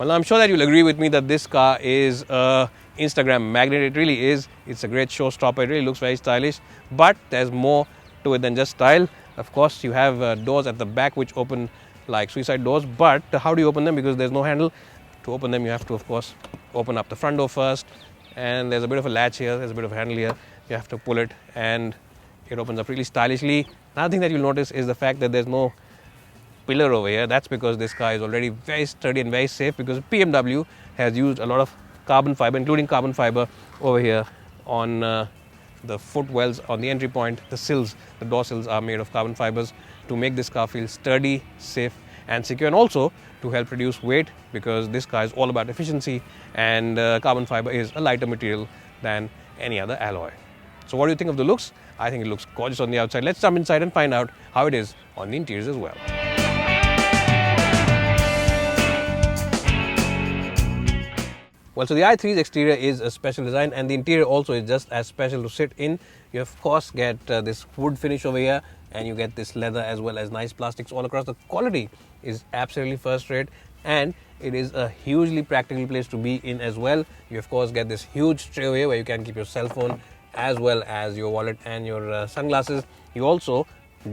Well, I'm sure that you'll agree with me that this car is a Instagram magnet. It really is. It's a great showstopper. It really looks very stylish, but there's more to it than just style. Of course, you have doors at the back which open like suicide doors, but how do you open them? Because there's no handle. To open them, you have to, of course, open up the front door first, and there's a bit of a latch here, there's a bit of a handle here. You have to pull it, and it opens up really stylishly. Another thing that you'll notice is the fact that there's no pillar over here. That's because this car is already very sturdy and very safe, because BMW has used a lot of carbon fiber, including carbon fiber over here on the footwells, on the entry point. The sills, the door sills are made of carbon fibers to make this car feel sturdy, safe and secure, and also to help reduce weight, because this car is all about efficiency, and carbon fiber is a lighter material than any other alloy. So what do you think of the looks? I think it looks gorgeous on the outside. Let's jump inside and find out how it is on the interiors as well. Well, so the i3's exterior is a special design, and the interior also is just as special to sit in. You of course get this wood finish over here, and you get this leather as well as nice plastics all across. The quality is absolutely first rate, and it is a hugely practical place to be in as well. You of course get this huge tray over here where you can keep your cell phone as well as your wallet and your sunglasses. You also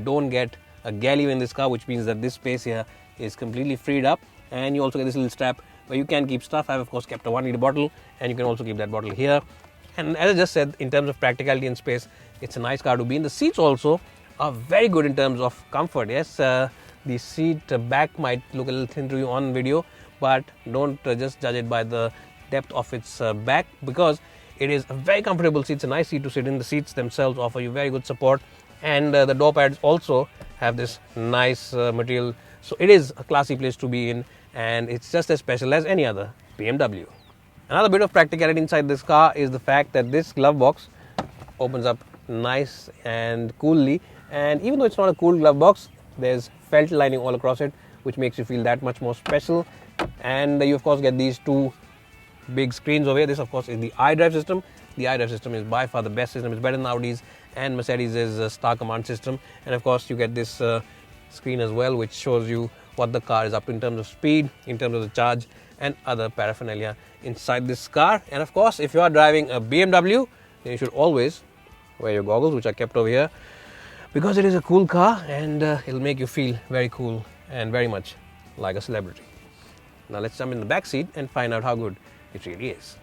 don't get a galley in this car, which means that this space here is completely freed up, and you also get this little strap where you can keep stuff. I've of course kept a 1 liter bottle, and you can also keep that bottle here. And as I just said, in terms of practicality and space, it's a nice car to be in. The seats also are very good in terms of comfort. Yes, the seat back might look a little thin to you on video, but don't just judge it by the depth of its back, because it is a very comfortable seat. It's a nice seat to sit in. The seats themselves offer you very good support, and the door pads also have this nice material. So it is a classy place to be in, and it's just as special as any other BMW. Another bit of practicality inside this car is the fact that this glove box opens up nice and coolly, and even though it's not a cool glove box, there's felt lining all across it, which makes you feel that much more special. And you of course get these two big screens over here. This of course is the iDrive system. The iDrive system is by far the best system. It's better than Audi's and Mercedes' Star Command system. And of course you get this screen as well, which shows you what the car is up to in terms of speed, in terms of the charge and other paraphernalia inside this car. And of course, if you are driving a BMW, then you should always wear your goggles, which are kept over here, because it is a cool car, and it'll make you feel very cool and very much like a celebrity. Now let's jump in the back seat and find out how good it really is.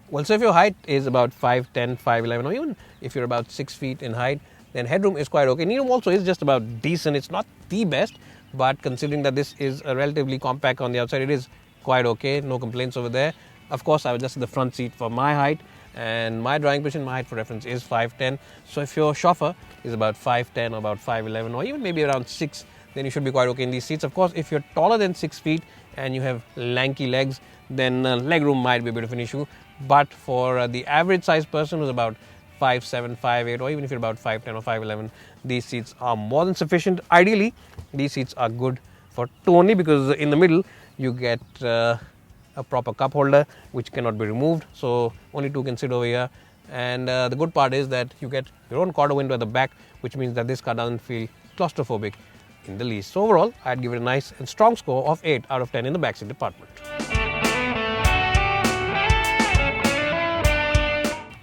Well, so if your height is about 5'10", 5'11", or even if you're about 6 feet in height, then headroom is quite okay. Knee also is just about decent. It's not the best, but considering that this is a relatively compact on the outside, it is quite okay. No complaints over there. Of course, I adjusted the front seat for my height, and my driving position, my height for reference is 5'10". So if your chauffeur is about 5'10", or about 5'11", or even maybe around 6, then you should be quite okay in these seats. Of course, if you're taller than 6 feet and you have lanky legs, then legroom might be a bit of an issue. But for the average sized person who's about 5'7", 5'8", or even if you're about 5'10" or 5'11", these seats are more than sufficient. Ideally, these seats are good for two only, because in the middle you get a proper cup holder which cannot be removed. So only two can sit over here. And the good part is that you get your own quarter window at the back, which means that this car doesn't feel claustrophobic in the least. So overall, I'd give it a nice and strong score of 8 out of 10 in the backseat department.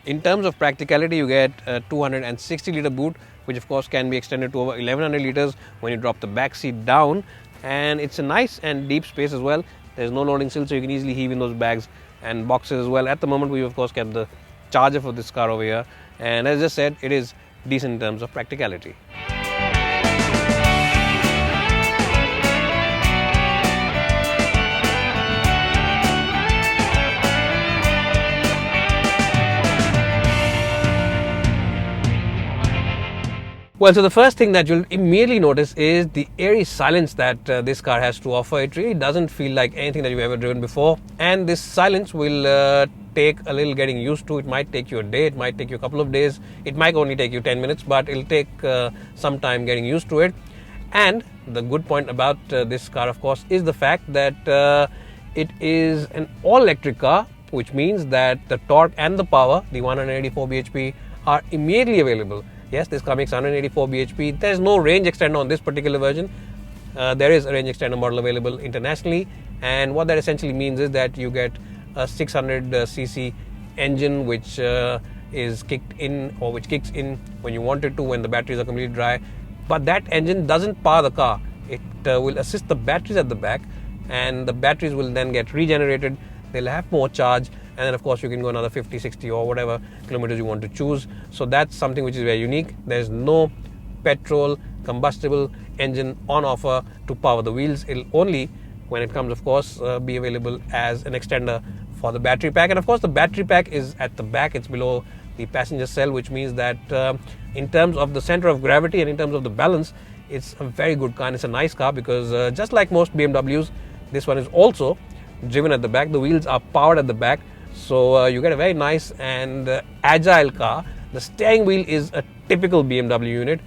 In terms of practicality, you get a 260 litre boot, which of course can be extended to over 1100 litres when you drop the back seat down, and it's a nice and deep space as well. There's no loading sill, so you can easily heave in those bags and boxes as well. At the moment, we of course kept the charger for this car over here, and as I just said, it is decent in terms of practicality. Well, so the first thing that you'll immediately notice is the eerie silence that this car has to offer. It really doesn't feel like anything that you've ever driven before, and this silence will take a little getting used to. It might take you a day, it might take you a couple of days, it might only take you 10 minutes, but it'll take some time getting used to it. And the good point about this car, of course, is the fact that it is an all-electric car, which means that the torque and the power, the 184 bhp, are immediately available. Yes, this car makes 184 bhp. There's no range extender on this particular version. There is a range extender model available internationally, and what that essentially means is that you get a 600cc engine which is kicked in, or which kicks in when you want it to, when the batteries are completely dry. But that engine doesn't power the car. It will assist the batteries at the back, and the batteries will then get regenerated. They'll have more charge, and then of course you can go another 50, 60 or whatever kilometers you want to choose. So that's something which is very unique. There's no petrol combustible engine on offer to power the wheels. It'll only, when it comes, of course, be available as an extender for the battery pack. And of course the battery pack is at the back, it's below the passenger cell, which means that in terms of the center of gravity and in terms of the balance, it's a very good car, and it's a nice car because just like most BMWs, this one is also driven at the back. The wheels are powered at the back, so you get a very nice and agile car. The steering wheel is a typical BMW unit,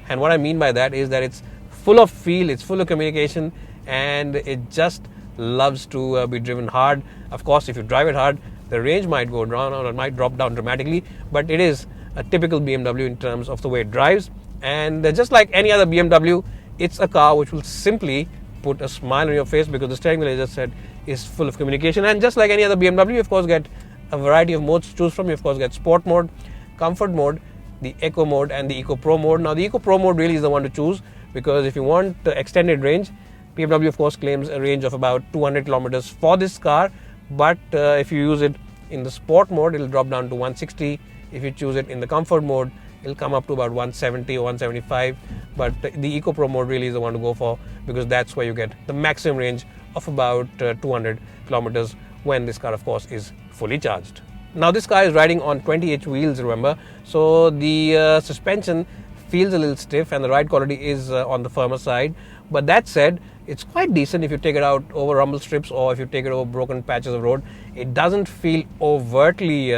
and what I mean by that is that it's full of feel, it's full of communication, and it just loves to be driven hard. Of course, if you drive it hard, the range might go down or it might drop down dramatically, but it is a typical BMW in terms of the way it drives. And just like any other BMW, it's a car which will simply put a smile on your face, because the steering wheel, as I just said, is full of communication. And just like any other BMW, you of course get a variety of modes to choose from. You of course get Sport mode, Comfort mode, the Eco mode, and the Eco Pro mode. Now the Eco Pro mode really is the one to choose, because if you want extended range, BMW of course claims a range of about 200 kilometers for this car, but if you use it in the Sport mode, it will drop down to 160. If you choose it in the Comfort mode, it'll come up to about 170 or 175, but the Eco Pro mode really is the one to go for, because that's where you get the maximum range of about 200 kilometers when this car of course is fully charged. Now this car is riding on 20-inch wheels, remember, so the suspension feels a little stiff and the ride quality is on the firmer side, but that said, it's quite decent if you take it out over rumble strips or if you take it over broken patches of road. It doesn't feel overtly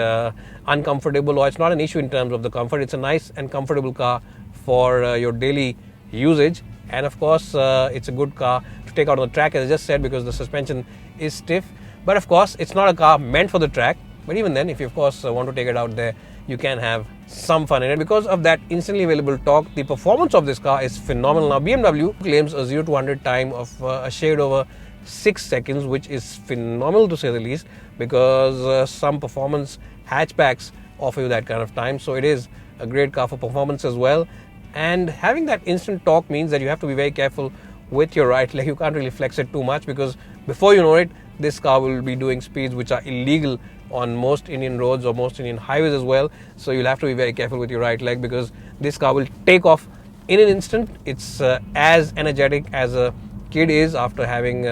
uncomfortable, or it's not an issue in terms of the comfort. It's a nice and comfortable car for your daily usage, and of course it's a good car to take out on the track, as I just said, because the suspension is stiff. But of course it's not a car meant for the track, but even then, if you of course want to take it out there, you can have some fun in it. Because of that instantly available torque, the performance of this car is phenomenal. Now BMW claims a 0 to 100 time of a shade over 6 seconds, which is phenomenal to say the least, because some performance hatchbacks offer you that kind of time. So it is a great car for performance as well. And having that instant torque means that you have to be very careful with your right leg. You can't really flex it too much, because before you know it, this car will be doing speeds which are illegal on most Indian roads or most Indian highways as well. So you'll have to be very careful with your right leg, because this car will take off in an instant. It's as energetic as a kid is after having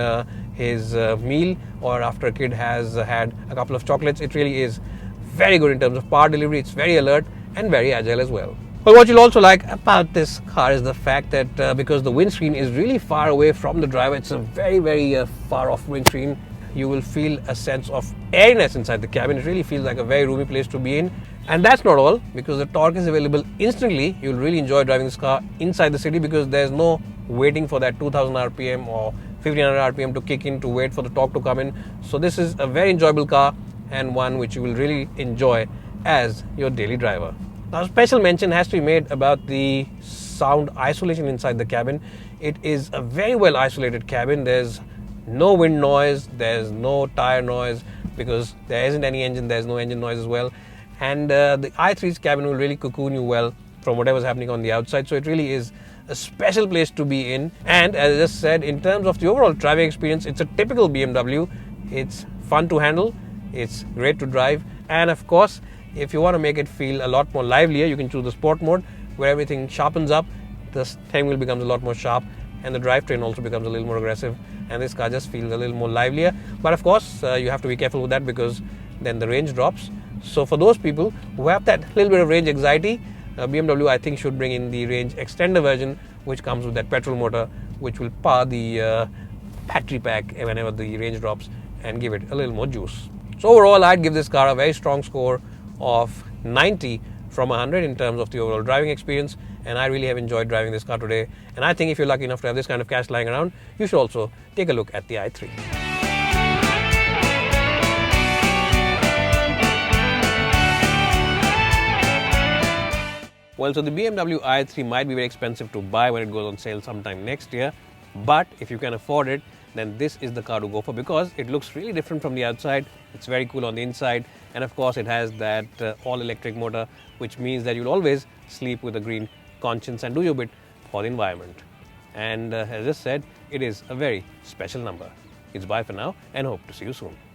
his meal, or after a kid has had a couple of chocolates. It really is very good in terms of power delivery. It's very alert and very agile as well. But what you'll also like about this car is the fact that because the windscreen is really far away from the driver, it's a very, very far off windscreen, you will feel a sense of airiness inside the cabin. It really feels like a very roomy place to be in. And that's not all, because the torque is available instantly. You'll really enjoy driving this car inside the city, because there's no waiting for that 2000 RPM or 1500 RPM to kick in to wait for the torque to come in. So this is a very enjoyable car, and one which you will really enjoy as your daily driver. Now, special mention has to be made about the sound isolation inside the cabin. It is a very well isolated cabin. There's no wind noise, there's no tire noise, because there isn't any engine, there's no engine noise as well. And the i3's cabin will really cocoon you well from whatever's happening on the outside. So it really is a special place to be in. And as I just said, in terms of the overall driving experience, it's a typical BMW. It's fun to handle, it's great to drive, and of course, if you want to make it feel a lot more livelier, you can choose the Sport mode, where everything sharpens up, the steering wheel becomes a lot more sharp, and the drivetrain also becomes a little more aggressive, and this car just feels a little more livelier. But of course, you have to be careful with that, because then the range drops. So for those people who have that little bit of range anxiety, BMW I think should bring in the range extender version, which comes with that petrol motor, which will power the battery pack whenever the range drops and give it a little more juice. So overall, I'd give this car a very strong score of 90 from 100 in terms of the overall driving experience, and I really have enjoyed driving this car today. And I think if you're lucky enough to have this kind of cash lying around, you should also take a look at the i3. Well, Well, so the BMW i3 might be very expensive to buy when it goes on sale sometime next year, but if you can afford it, then this is the car to go for because it looks really different from the outside. It's very cool on the inside, and of course it has that all-electric motor, which means that you'll always sleep with a green conscience and do your bit for the environment. And as I said, it is a very special number. It's bye for now and hope to see you soon.